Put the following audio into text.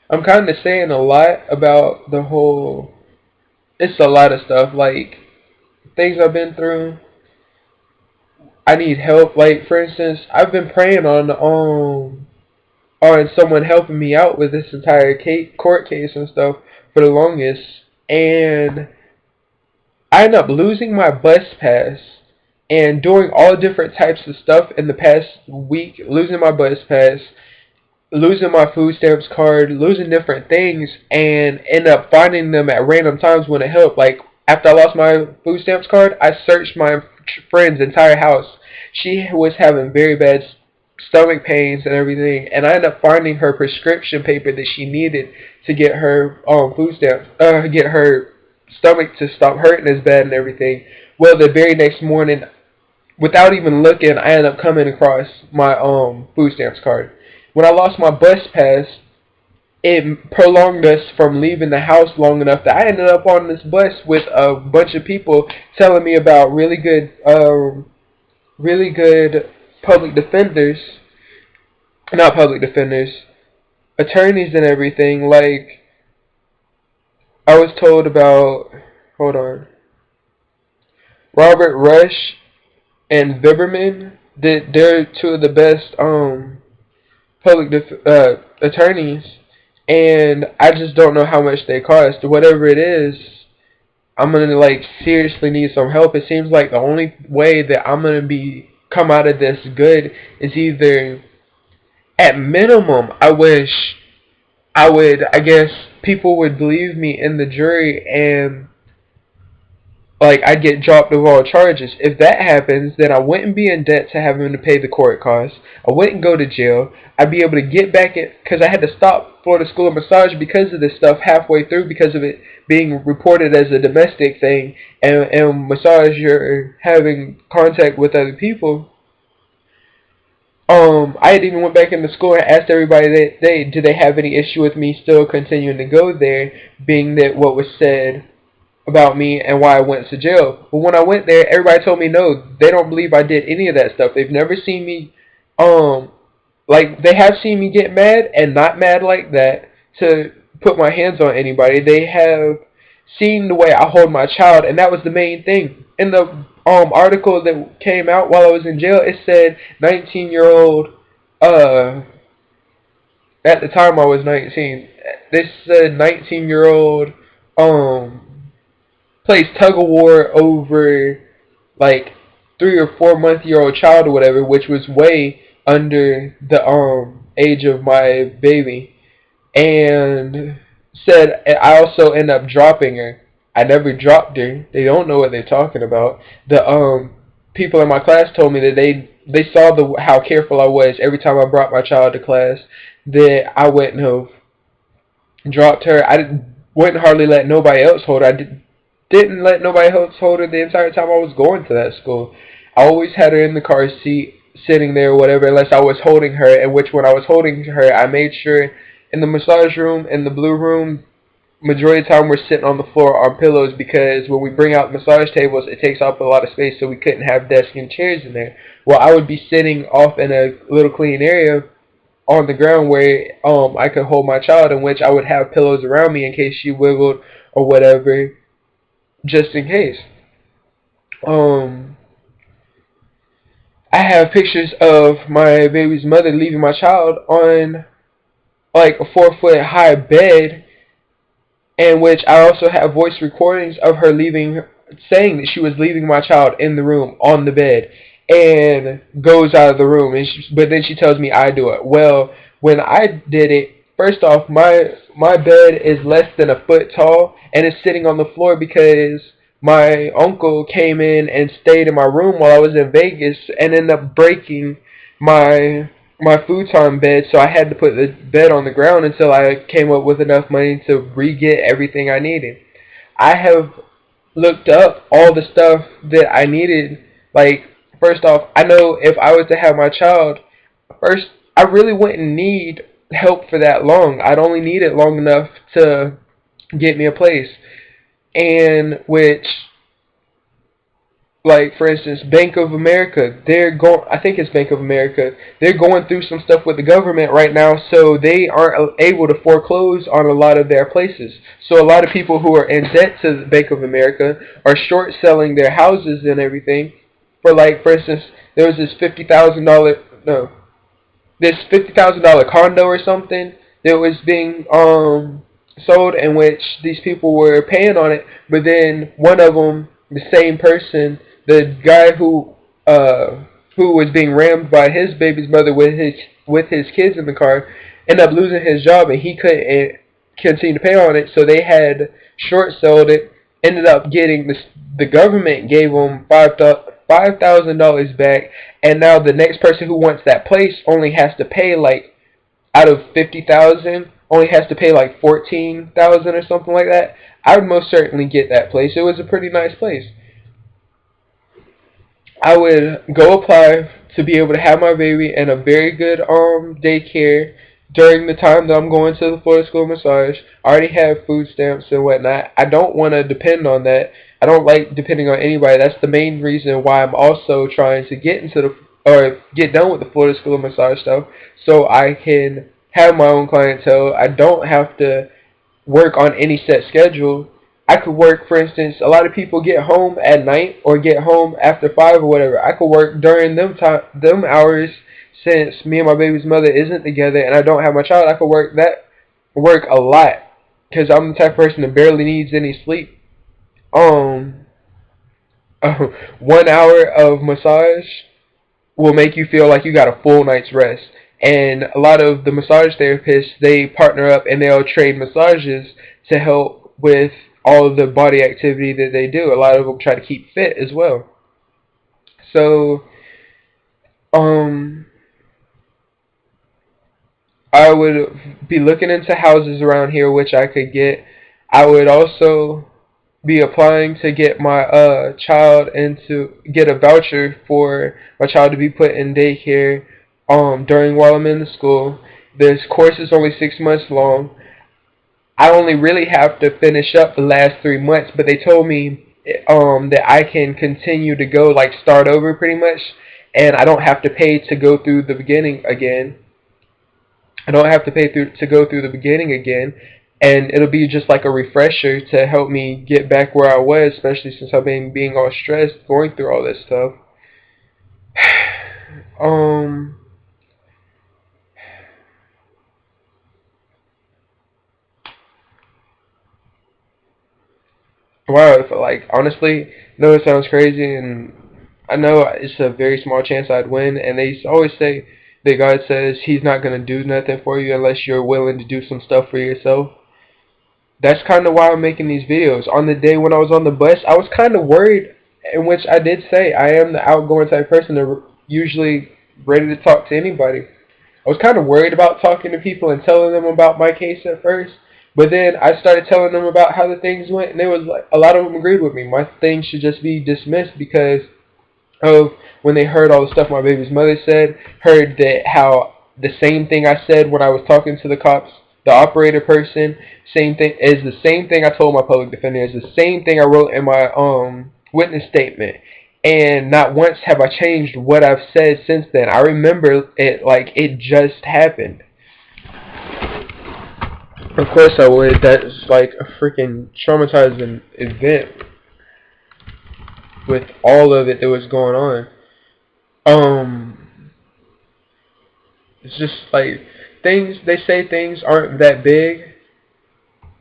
I'm kind of saying a lot about the whole. It's a lot of stuff, like things I've been through. I need help. Like for instance, I've been praying on someone helping me out with this entire court case and stuff for the longest, and I ended up losing my bus pass and doing all different types of stuff in the past week, losing my bus pass, losing my food stamps card, losing different things, and end up finding them at random times when it helped. Like after I lost my food stamps card, I searched my friend's entire house. She was having very bad stomach pains and everything, and I ended up finding her prescription paper that she needed to get her food stamps, get her stomach to stop hurting as bad and everything. Well, the very next morning, without even looking, I ended up coming across my food stamps card. When I lost my bus pass, it prolonged us from leaving the house long enough that I ended up on this bus with a bunch of people telling me about really good public defenders, not public defenders, attorneys and everything. Like I was told about, hold on, Robert Rush and Viberman. They're two of the best attorneys, and I just don't know how much they cost. Whatever it is, I'm gonna like seriously need some help. It seems like the only way that I'm gonna be come out of this good is either at minimum I wish I would I guess people would believe me in the jury and like I'd get dropped of all charges. If that happens, then I wouldn't be in debt to having to pay the court costs. I wouldn't go to jail. I'd be able to get back in because I had to stop Florida School of Massage because of this stuff halfway through because of it being reported as a domestic thing and massage you're having contact with other people. I had even went back into school and asked everybody that they did they have any issue with me still continuing to go there, being that what was said about me and why I went to jail. But when I went there, everybody told me no, they don't believe I did any of that stuff. They've never seen me, um, like they have seen me get mad and not mad like that to put my hands on anybody. They have seen the way I hold my child, and that was the main thing. In the article that came out while I was in jail, it said 19-year-old. At the time I was 19. This said 19-year-old plays tug of war over like 3 or 4 month-year-old child or whatever, which was way under the age of my baby, and said I also end up dropping her. I never dropped her. They don't know what they're talking about. The people in my class told me that they saw the how careful I was every time I brought my child to class. That I wouldn't have dropped her. I wouldn't hardly let nobody else hold her. Didn't let nobody else hold her the entire time I was going to that school. I always had her in the car seat, sitting there, or whatever, unless I was holding her. In which, when I was holding her, I made sure in the massage room, in the blue room, majority of the time we're sitting on the floor on pillows because when we bring out massage tables, it takes up a lot of space, so we couldn't have desks and chairs in there. Well, I would be sitting off in a little clean area on the ground where I could hold my child, in which I would have pillows around me in case she wiggled or whatever, just in case. Um, I have pictures of my baby's mother leaving my child on like a 4 foot high bed, in which I also have voice recordings of her leaving, saying that she was leaving my child in the room on the bed, and goes out of the room. But then she tells me I do it. Well, when I did it, first off, my bed is less than a foot tall, and it's sitting on the floor because my uncle came in and stayed in my room while I was in Vegas and ended up breaking my futon bed, so I had to put the bed on the ground until I came up with enough money to re-get everything I needed. I have looked up all the stuff that I needed. Like, first off, I know if I was to have my child, first, I really wouldn't need help for that long. I'd only need it long enough to get me a place. And which like for instance, Bank of America, I think it's Bank of America, they're going through some stuff with the government right now, so they aren't able to foreclose on a lot of their places. So a lot of people who are in debt to the Bank of America are short selling their houses and everything for, like, for instance, there was this $50,000, no, this $50,000 condo or something that was being sold, in which these people were paying on it, but then one of them, the same person, the guy who was being rammed by his baby's mother with his kids in the car, ended up losing his job, and he couldn't continue to pay on it, so they had short sold it. Ended up getting the government gave them $5,000 back, and now the next person who wants that place only has to pay, like, out of 50,000, only has to pay like 14,000 or something like that. I would most certainly get that place. It was a pretty nice place. I would go apply to be able to have my baby in a very good daycare during the time that I'm going to the Florida School of Massage. I already have food stamps and whatnot. I don't want to depend on that. I don't like depending on anybody. That's the main reason why I'm also trying to get into the or get done with the Florida School of Massage stuff, so I can have my own clientele. I don't have to work on any set schedule. I could work, for instance, a lot of people get home at night or get home after 5 or whatever. I could work during them hours, since me and my baby's mother isn't together and I don't have my child. I could work a lot, because I'm the type of person that barely needs any sleep. Um, 1 hour of massage will make you feel like you got a full night's rest. And a lot of the massage therapists, they partner up and they'll trade massages to help with all of the body activity that they do. A lot of them try to keep fit as well. So, um, I would be looking into houses around here which I could get. I would also be applying to get my child into get a voucher for my child to be put in daycare during while I'm in the school. This course is only 6 months long. I only really have to finish up the last 3 months, but they told me that I can continue to go, like, start over pretty much, and I don't have to pay to go through the beginning again. I don't have to pay to go through the beginning again, and it'll be just like a refresher to help me get back where I was, especially since I've been being all stressed going through all this stuff. um, wow, if, like, honestly, I know it sounds crazy, and I know it's a very small chance I'd win, and they always say that God says He's not going to do nothing for you unless you're willing to do some stuff for yourself. That's kind of why I'm making these videos. On the day when I was on the bus, I was kind of worried, in which I did say I am the outgoing type person that usually ready to talk to anybody. I was kind of worried about talking to people and telling them about my case at first, but then I started telling them about how the things went, and there was, like, a lot of them agreed with me. My thing should just be dismissed because of when they heard all the stuff my baby's mother said, heard that how the same thing I said when I was talking to the cops, the operator person, same thing is the same thing I told my public defender, is the same thing I wrote in my witness statement. And not once have I changed what I've said since then. I remember it like it just happened. Of course I would. That's like a freaking traumatizing event with all of it that was going on. It's just like things, they say things aren't that big,